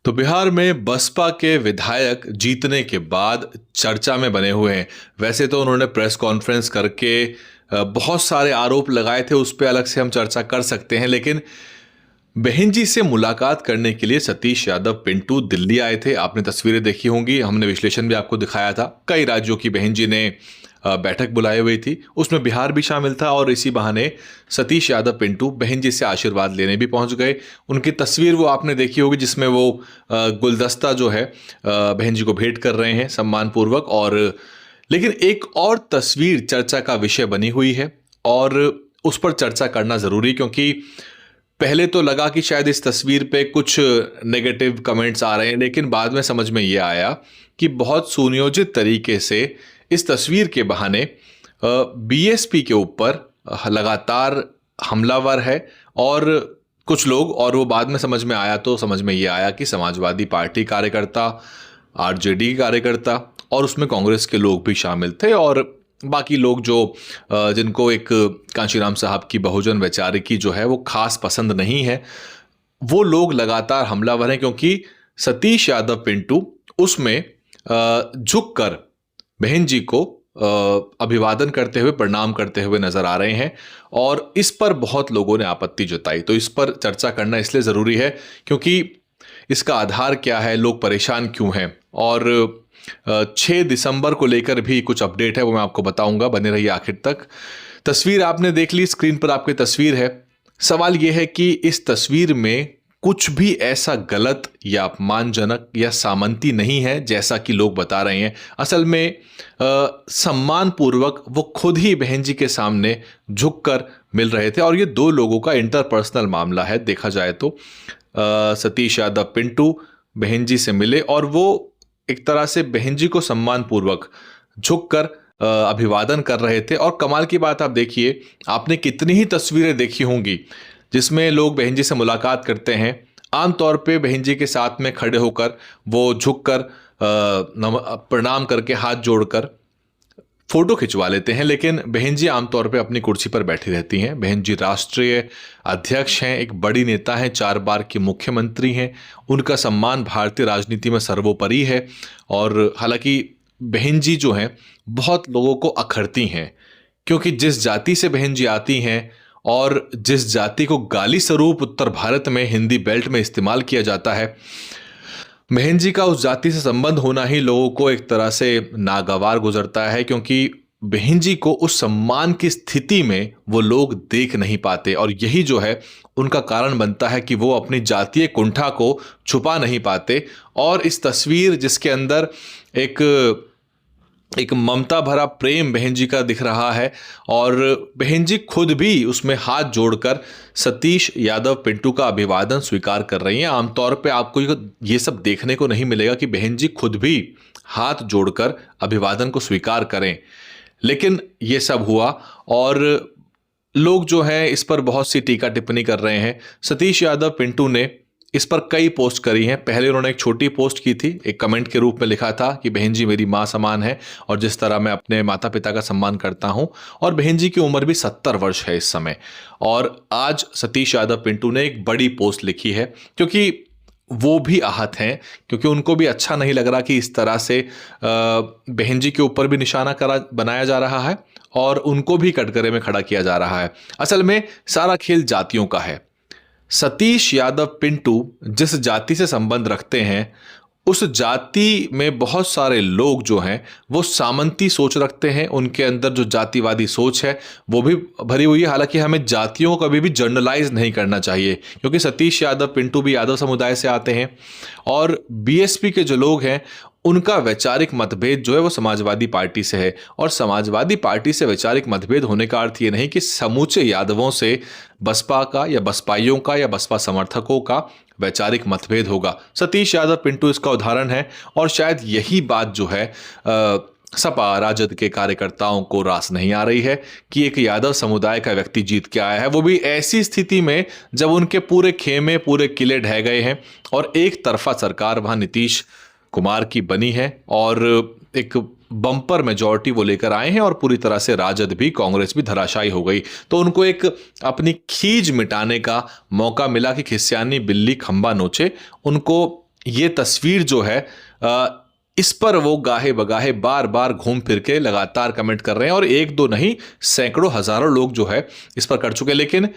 तो बिहार में बसपा के विधायक जीतने के बाद चर्चा में बने हुए हैं। वैसे तो उन्होंने प्रेस कॉन्फ्रेंस करके बहुत सारे आरोप लगाए थे, उस पर अलग से हम चर्चा कर सकते हैं। लेकिन बहन जी से मुलाकात करने के लिए सतीश यादव पिंटू दिल्ली आए थे। आपने तस्वीरें देखी होंगी, हमने विश्लेषण भी आपको दिखाया था। कई राज्यों की बहन जी ने बैठक बुलाई हुई थी, उसमें बिहार भी शामिल था और इसी बहाने सतीश यादव पिंटू बहन जी से आशीर्वाद लेने भी पहुंच गए। उनकी तस्वीर वो आपने देखी होगी, जिसमें वो गुलदस्ता जो है बहन जी को भेंट कर रहे हैं सम्मानपूर्वक। और लेकिन एक और तस्वीर चर्चा का विषय बनी हुई है और उस पर चर्चा करना ज़रूरी, क्योंकि पहले तो लगा कि शायद इस तस्वीर पे कुछ नेगेटिव कमेंट्स आ रहे हैं, लेकिन बाद में समझ में ये आया कि बहुत सुनियोजित तरीके से इस तस्वीर के बहाने बीएसपी के ऊपर लगातार हमलावर है और कुछ लोग, और वो बाद में समझ में आया तो समझ में ये आया कि समाजवादी पार्टी कार्यकर्ता, आरजेडी कार्यकर्ता और उसमें कांग्रेस के लोग भी शामिल थे और बाकी लोग जो जिनको एक कांशीराम साहब की बहुजन वैचारिकी जो है वो खास पसंद नहीं है, वो लोग लगातार हमलावर हैं। क्योंकि सतीश यादव पिंटू उसमें झुककर बहन जी को अभिवादन करते हुए, प्रणाम करते हुए नजर आ रहे हैं और इस पर बहुत लोगों ने आपत्ति जताई। तो इस पर चर्चा करना इसलिए ज़रूरी है क्योंकि इसका आधार क्या है, लोग परेशान क्यों हैं, और 6 दिसंबर को लेकर भी कुछ अपडेट है, वो मैं आपको बताऊंगा। बने रहिए आखिर तक। तस्वीर आपने देख ली, स्क्रीन पर आपकी तस्वीर है। सवाल यह है कि इस तस्वीर में कुछ भी ऐसा गलत या अपमानजनक या सामंती नहीं है जैसा कि लोग बता रहे हैं। असल में सम्मानपूर्वक वो खुद ही बहन जी के सामने झुककर मिल रहे थे और ये दो लोगों का इंटरपर्सनल मामला है। देखा जाए तो सतीश यादव पिंटू बहन जी से मिले और वो एक तरह से बहन जी को सम्मानपूर्वक झुककर अभिवादन कर रहे थे। और कमाल की बात आप देखिए, आपने कितनी ही तस्वीरें देखी होंगी जिसमें लोग बहन जी से मुलाकात करते हैं, आमतौर पे बहन जी के साथ में खड़े होकर वो झुककर प्रणाम करके हाथ जोड़कर फोटो खिंचवा लेते हैं। लेकिन बहन जी आमतौर पे अपनी कुर्सी पर बैठी रहती हैं। बहन जी राष्ट्रीय अध्यक्ष हैं, एक बड़ी नेता हैं, 4 बार की मुख्यमंत्री हैं। उनका सम्मान भारतीय राजनीति में सर्वोपरि है। और हालांकि बहन जी जो हैं बहुत लोगों को अखरती हैं, क्योंकि जिस जाति से बहन जी आती हैं और जिस जाति को गाली स्वरूप उत्तर भारत में हिंदी बेल्ट में इस्तेमाल किया जाता है, बहन जी का उस जाति से संबंध होना ही लोगों को एक तरह से नागवार गुजरता है, क्योंकि बहन जी को उस सम्मान की स्थिति में वो लोग देख नहीं पाते और यही जो है उनका कारण बनता है कि वो अपनी जातीय कुंठा को छुपा नहीं पाते। और इस तस्वीर जिसके अंदर एक ममता भरा प्रेम बहन जी का दिख रहा है और बहन जी खुद भी उसमें हाथ जोड़कर सतीश यादव पिंटू का अभिवादन स्वीकार कर रही हैं। आमतौर पे आपको ये सब देखने को नहीं मिलेगा कि बहन जी खुद भी हाथ जोड़कर अभिवादन को स्वीकार करें, लेकिन ये सब हुआ और लोग जो हैं इस पर बहुत सी टीका टिप्पणी कर रहे हैं। सतीश यादव पिंटू ने इस पर कई पोस्ट करी हैं। पहले उन्होंने एक छोटी पोस्ट की थी, एक कमेंट के रूप में लिखा था कि बहन जी मेरी माँ समान है और जिस तरह मैं अपने माता पिता का सम्मान करता हूं। और बहन जी की उम्र भी 70 वर्ष है इस समय। और आज सतीश यादव पिंटू ने एक बड़ी पोस्ट लिखी है, क्योंकि वो भी आहत हैं, क्योंकि उनको भी अच्छा नहीं लग रहा कि इस तरह से बहन जी के ऊपर भी निशाना बनाया जा रहा है और उनको भी कटघरे में खड़ा किया जा रहा है। असल में सारा खेल जातियों का है। सतीश यादव पिंटू जिस जाति से संबंध रखते हैं, उस जाति में बहुत सारे लोग जो हैं वो सामंती सोच रखते हैं। उनके अंदर जो जातिवादी सोच है वो भी भरी हुई है। हालांकि हमें जातियों को कभी भी जनरलाइज नहीं करना चाहिए, क्योंकि सतीश यादव पिंटू भी यादव समुदाय से आते हैं और बीएसपी के जो लोग हैं उनका वैचारिक मतभेद जो है वो समाजवादी पार्टी से है। और समाजवादी पार्टी से वैचारिक मतभेद होने का अर्थ ये नहीं कि समूचे यादवों से बसपा का या बसपाइयों का या बसपा समर्थकों का वैचारिक मतभेद होगा। सतीश यादव पिंटू इसका उदाहरण है और शायद यही बात जो है सपा राजद के कार्यकर्ताओं को रास नहीं आ रही है कि एक यादव समुदाय का व्यक्ति जीत के आया है, वो भी ऐसी स्थिति में जब उनके पूरे खेमे, पूरे किले ढह गए हैं और एक तरफा सरकार वहां नीतीश कुमार की बनी है और एक बम्पर मेजॉरिटी वो लेकर आए हैं और पूरी तरह से राजद भी, कांग्रेस भी धराशायी हो गई। तो उनको एक अपनी खीज मिटाने का मौका मिला कि खिस्यानी बिल्ली खंबा नोचे। उनको ये तस्वीर जो है इस पर वो गाहे बगाहे बार बार घूम फिर के लगातार कमेंट कर रहे हैं, और एक दो नहीं, सैकड़ों हजारों लोग जो है इस पर कर चुके हैं। लेकिन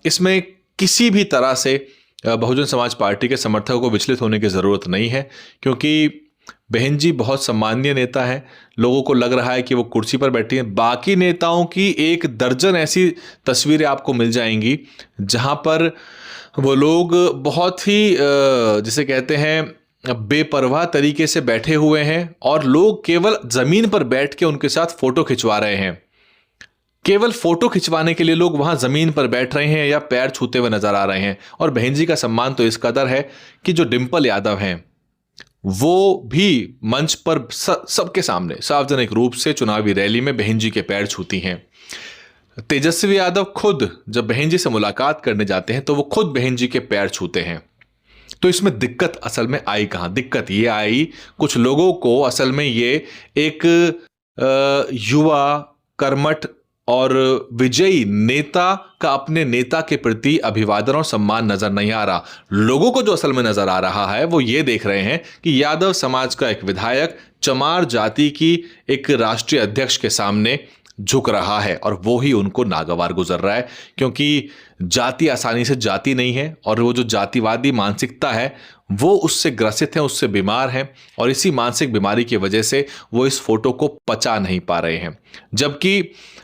इसमें किसी भी तरह से बहुजन समाज पार्टी के समर्थकों को विचलित होने की ज़रूरत नहीं है, क्योंकि बहन जी बहुत सम्माननीय नेता है। लोगों को लग रहा है कि वो कुर्सी पर बैठी हैं। बाकी नेताओं की एक दर्जन ऐसी तस्वीरें आपको मिल जाएंगी जहां पर वो लोग बहुत ही जिसे कहते हैं बेपरवाह तरीके से बैठे हुए हैं, और लोग केवल जमीन पर बैठ के उनके साथ फोटो खिंचवा रहे हैं। केवल फोटो खिंचवाने के लिए लोग वहां जमीन पर बैठ रहे हैं या पैर छूते हुए नजर आ रहे हैं। और बहन जी का सम्मान तो इस कदर है कि जो डिंपल यादव हैं वो भी मंच पर सबके सामने सार्वजनिक रूप से चुनावी रैली में बहन जी के पैर छूती हैं। तेजस्वी यादव खुद जब बहन जी से मुलाकात करने जाते हैं तो वो खुद बहन जी के पैर छूते हैं। तो इसमें दिक्कत असल में आई कहां? दिक्कत ये आई, कुछ लोगों को असल में ये एक युवा कर्मठ और विजयी नेता का अपने नेता के प्रति अभिवादन और सम्मान नजर नहीं आ रहा। लोगों को जो असल में नजर आ रहा है वो ये देख रहे हैं कि यादव समाज का एक विधायक चमार जाति की एक राष्ट्रीय अध्यक्ष के सामने झुक रहा है, और वो ही उनको नागवार गुजर रहा है। क्योंकि जाति आसानी से जाति नहीं है, और वो जो जातिवादी मानसिकता है वो उससे ग्रसित है, उससे बीमार है, और इसी मानसिक बीमारी की वजह से वो इस फोटो को पचा नहीं पा रहे हैं। जबकि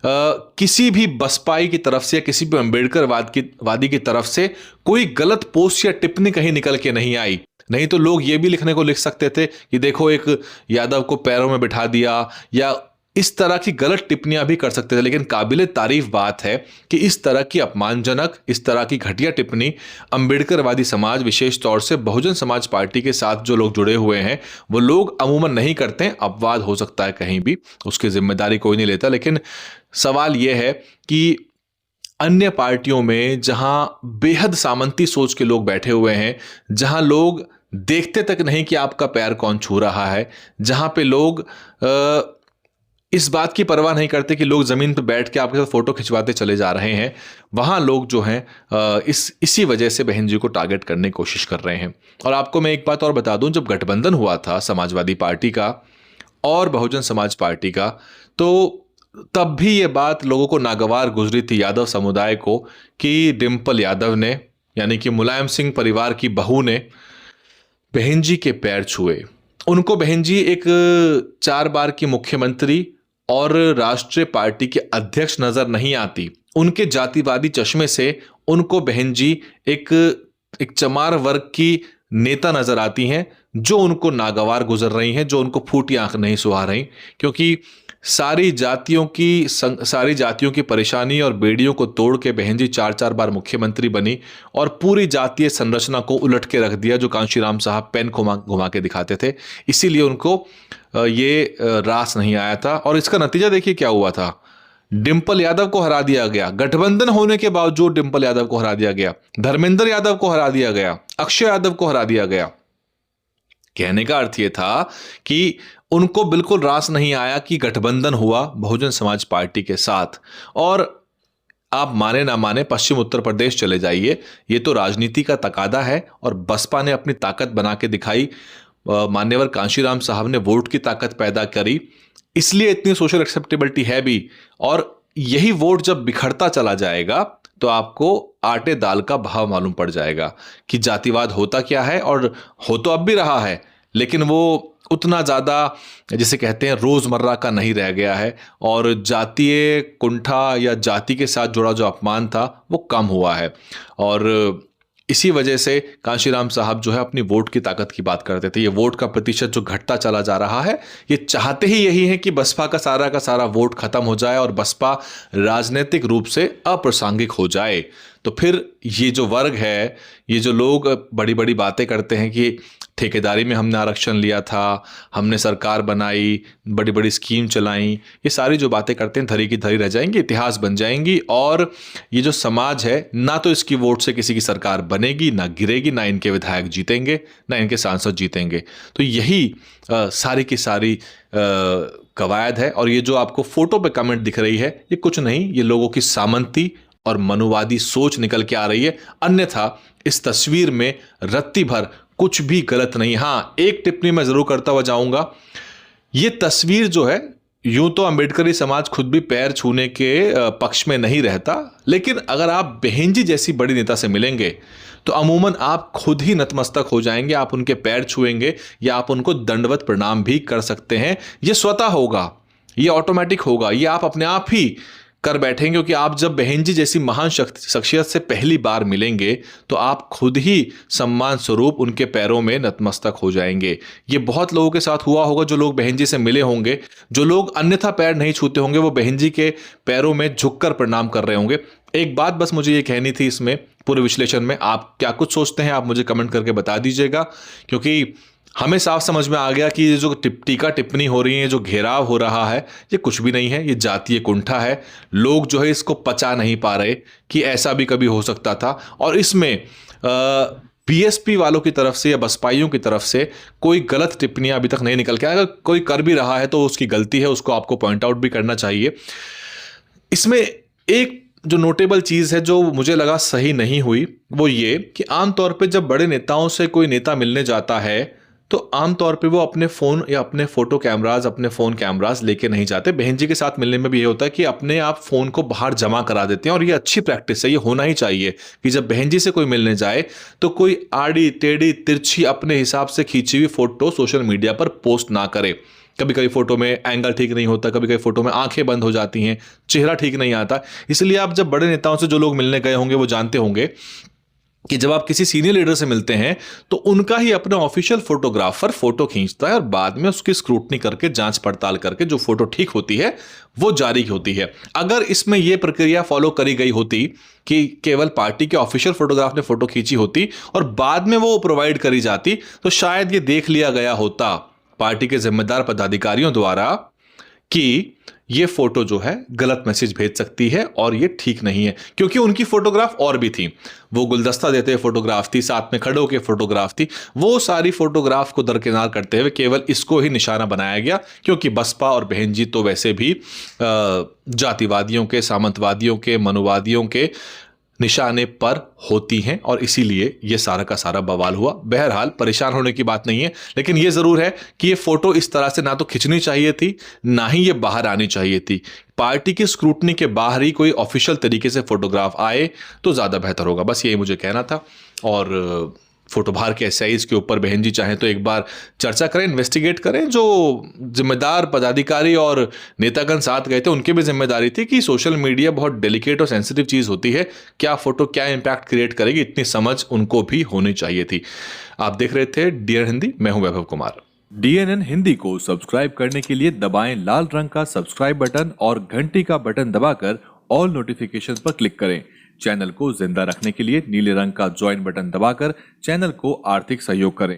किसी भी बसपाई की तरफ से या किसी भी अम्बेडकर वादी की तरफ से कोई गलत पोस्ट या टिप्पणी कहीं निकल के नहीं आई। नहीं तो लोग ये भी लिखने को लिख सकते थे कि देखो एक यादव को पैरों में बिठा दिया, या इस तरह की गलत टिप्पणियां भी कर सकते थे। लेकिन काबिले तारीफ बात है कि इस तरह की अपमानजनक, इस तरह की घटिया टिप्पणी अम्बेडकरवादी समाज, विशेष तौर से बहुजन समाज पार्टी के साथ जो लोग जुड़े हुए हैं वो लोग अमूमन नहीं करते हैं। अपवाद हो सकता है कहीं भी, उसकी जिम्मेदारी कोई नहीं लेता। लेकिन सवाल यह है कि अन्य पार्टियों में जहां बेहद सामंती सोच के लोग बैठे हुए हैं, जहां लोग देखते तक नहीं कि आपका पैर कौन छू रहा है, जहां पे लोग इस बात की परवाह नहीं करते कि लोग जमीन पर बैठ के आपके साथ फोटो खिंचवाते चले जा रहे हैं, वहां लोग जो हैं इसी वजह से बहन जी को टारगेट करने की कोशिश कर रहे हैं। और आपको मैं एक बात और बता दूं, जब गठबंधन हुआ था समाजवादी पार्टी का और बहुजन समाज पार्टी का, तो तब भी ये बात लोगों को नागवार गुजरी थी, यादव समुदाय को, कि डिंपल यादव ने, यानी कि मुलायम सिंह परिवार की बहू ने बहन जी के पैर छुए। उनको बहन जी एक 4 बार की मुख्यमंत्री और राष्ट्रीय पार्टी के अध्यक्ष नजर नहीं आती। उनके जातिवादी चश्मे से उनको बहन जी एक चमार वर्ग की नेता नजर आती हैं, जो उनको नागवार गुजर रही हैं, जो उनको फूटी आंख नहीं सुहा रही। क्योंकि सारी जातियों की परेशानी और बेड़ियों को तोड़ के बहन जी 4 बार मुख्यमंत्री बनी, और पूरी जातीय संरचना को उलट के रख दिया, जो कांशीराम साहब पेन घुमा के दिखाते थे। इसीलिए उनको ये रास नहीं आया था। और इसका नतीजा देखिए क्या हुआ था। डिंपल यादव को हरा दिया गया, गठबंधन होने के बावजूद डिंपल यादव को हरा दिया गया, धर्मेंद्र यादव को हरा दिया गया, अक्षय यादव को हरा दिया गया। कहने का अर्थ यह था कि उनको बिल्कुल रास नहीं आया कि गठबंधन हुआ बहुजन समाज पार्टी के साथ। और आप माने ना माने, पश्चिम उत्तर प्रदेश चले जाइए, ये तो राजनीति का तकादा है, और बसपा ने अपनी ताकत बना के दिखाई। मान्यवर कांशीराम साहब ने वोट की ताकत पैदा करी, इसलिए इतनी सोशल एक्सेप्टेबिलिटी है भी। और यही वोट जब बिखरता चला जाएगा तो आपको आटे दाल का भाव मालूम पड़ जाएगा कि जातिवाद होता क्या है। और हो तो अब भी रहा है, लेकिन वो उतना ज़्यादा जिसे कहते हैं रोज़मर्रा का नहीं रह गया है, और जातीय कुंठा या जाति के साथ जुड़ा जो अपमान था वो कम हुआ है। और इसी वजह से कांशीराम साहब जो है अपनी वोट की ताकत की बात करते थे। ये वोट का प्रतिशत जो घटता चला जा रहा है, ये चाहते ही यही है कि बसपा का सारा वोट खत्म हो जाए और बसपा राजनीतिक रूप से अप्रासंगिक हो जाए। तो फिर ये जो वर्ग है, ये जो लोग बड़ी बड़ी बातें करते हैं कि ठेकेदारी में हमने आरक्षण लिया था, हमने सरकार बनाई, बड़ी बड़ी स्कीम चलाई, ये सारी जो बातें करते हैं धरी की धरी रह जाएंगी, इतिहास बन जाएंगी। और ये जो समाज है, ना तो इसकी वोट से किसी की सरकार बनेगी, ना गिरेगी, ना इनके विधायक जीतेंगे, ना इनके सांसद जीतेंगे। तो यही सारी की सारी कवायद है। और ये जो आपको फोटो पे कमेंट दिख रही है, ये कुछ नहीं, ये लोगों की सामंती और मनुवादी सोच निकल के आ रही है। अन्यथा इस तस्वीर में रत्ती भर कुछ भी गलत नहीं। हाँ, एक टिप्पणी मैं जरूर करता हुआ जाऊंगा, ये तस्वीर जो है, यूं तो अंबेडकरी समाज खुद भी पैर छूने के पक्ष में नहीं रहता, लेकिन अगर आप बहन जी जैसी बड़ी नेता से मिलेंगे तो अमूमन आप खुद ही नतमस्तक हो जाएंगे, आप उनके पैर छुएंगे या आप उनको दंडवत प्रणाम भी कर सकते हैं। ये स्वतः होगा, ये ऑटोमेटिक होगा, ये आप अपने आप ही कर बैठेंगे, क्योंकि आप जब बहन जी जैसी महान शख्सियत से पहली बार मिलेंगे तो आप खुद ही सम्मान स्वरूप उनके पैरों में नतमस्तक हो जाएंगे। ये बहुत लोगों के साथ हुआ होगा, जो लोग बहन जी से मिले होंगे, जो लोग अन्यथा पैर नहीं छूते होंगे, वो बहन जी के पैरों में झुककर प्रणाम कर रहे होंगे। एक बात बस मुझे ये कहनी थी इसमें पूरे विश्लेषण में, आप क्या कुछ सोचते हैं आप मुझे कमेंट करके बता दीजिएगा, क्योंकि हमें साफ समझ में आ गया कि ये जो टीका टिप्पणी हो रही है, जो घेराव हो रहा है, ये कुछ भी नहीं है, ये जातीय कुंठा है। लोग जो है इसको पचा नहीं पा रहे कि ऐसा भी कभी हो सकता था, और इसमें बीएसपी वालों की तरफ से या बसपाइयों की तरफ से कोई गलत टिप्पणियां अभी तक नहीं निकल के, अगर कोई कर भी रहा है तो उसकी गलती है, उसको आपको पॉइंट आउट भी करना चाहिए। इसमें एक जो नोटेबल चीज है जो मुझे लगा सही नहीं हुई, वो ये कि आमतौर पे जब बड़े नेताओं से कोई नेता मिलने जाता है तो आमतौर पे वो अपने फोन या अपने फोटो कैमराज, अपने फोन कैमराज लेके नहीं जाते। बहन जी के साथ मिलने में भी ये होता है कि अपने आप फोन को बाहर जमा करा देते हैं, और ये अच्छी प्रैक्टिस है, ये होना ही चाहिए कि जब बहन जी से कोई मिलने जाए तो कोई आड़ी टेढ़ी तिरछी अपने हिसाब से खींची हुई फोटो सोशल मीडिया पर पोस्ट ना करे। कभी कभी फोटो में एंगल ठीक नहीं होता, कभी कभी फोटो में आंखें बंद हो जाती हैं, चेहरा ठीक नहीं आता। इसलिए आप जब बड़े नेताओं से जो लोग मिलने गए होंगे वो जानते होंगे कि जब आप किसी सीनियर लीडर से मिलते हैं तो उनका ही अपना ऑफिशियल फोटोग्राफर फोटो खींचता है और बाद में उसकी स्क्रूटनी करके, जांच पड़ताल करके जो फोटो ठीक होती है वो जारी होती है। अगर इसमें यह प्रक्रिया फॉलो करी गई होती कि केवल पार्टी के ऑफिशियल फोटोग्राफ ने फोटो खींची होती और बाद में वो प्रोवाइड करी जाती, तो शायद ये देख लिया गया होता पार्टी के जिम्मेदार पदाधिकारियों द्वारा कि ये फोटो जो है गलत मैसेज भेज सकती है और ये ठीक नहीं है, क्योंकि उनकी फोटोग्राफ और भी थी। वो गुलदस्ता देते हुए फोटोग्राफ थी, साथ में खड़े होकर फोटोग्राफ थी। वो सारी फोटोग्राफ को दरकिनार करते हुए केवल इसको ही निशाना बनाया गया, क्योंकि बसपा और बहन जी तो वैसे भी जातिवादियों के, सामंतवादियों के, मनुवादियों के निशाने पर होती हैं, और इसीलिए ये सारा का सारा बवाल हुआ। बहरहाल परेशान होने की बात नहीं है, लेकिन ये जरूर है कि ये फोटो इस तरह से ना तो खिंचनी चाहिए थी, ना ही ये बाहर आनी चाहिए थी। पार्टी की स्क्रूटनी के बाहर ही कोई ऑफिशियल तरीके से फोटोग्राफ आए तो ज्यादा बेहतर होगा। बस यही मुझे कहना था। और फोटो बाहर के साइज के ऊपर बहन जी चाहें तो एक बार चर्चा करें, इन्वेस्टिगेट करें। जो जिम्मेदार पदाधिकारी और नेतागण साथ गए थे उनकी भी जिम्मेदारी थी कि सोशल मीडिया बहुत डेलिकेट और सेंसिटिव चीज होती है, क्या फोटो क्या इंपैक्ट क्रिएट करेगी, इतनी समझ उनको भी होनी चाहिए थी। आप देख रहे थे DNN हिंदी, मैं हूं वैभव कुमार। DNN हिंदी को सब्सक्राइब करने के लिए दबाएं लाल रंग का सब्सक्राइब बटन और घंटी का बटन दबाकर ऑल नोटिफिकेशन पर क्लिक करें। चैनल को जिंदा रखने के लिए नीले रंग का ज्वाइन बटन दबाकर चैनल को आर्थिक सहयोग करें।